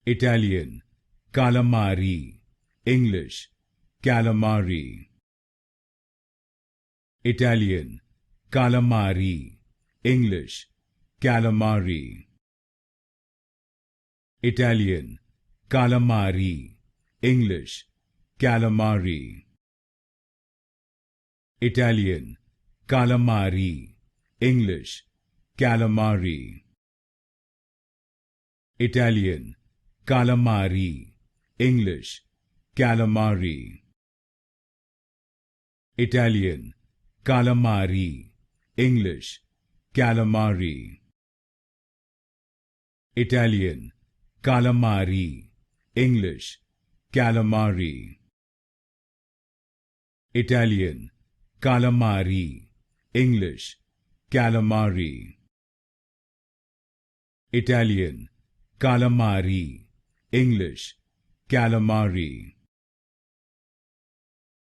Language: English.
Italian, calamari. English, calamari. Italian, calamari. English, calamari. Italian, calamari. English, calamari. Italian, calamari. English, calamari. Italian, calamari. English, calamari. Italian, calamari. English, calamari. Italian, calamari. English, calamari. Italian, calamari. English, calamari. Italian, calamari. English, calamari.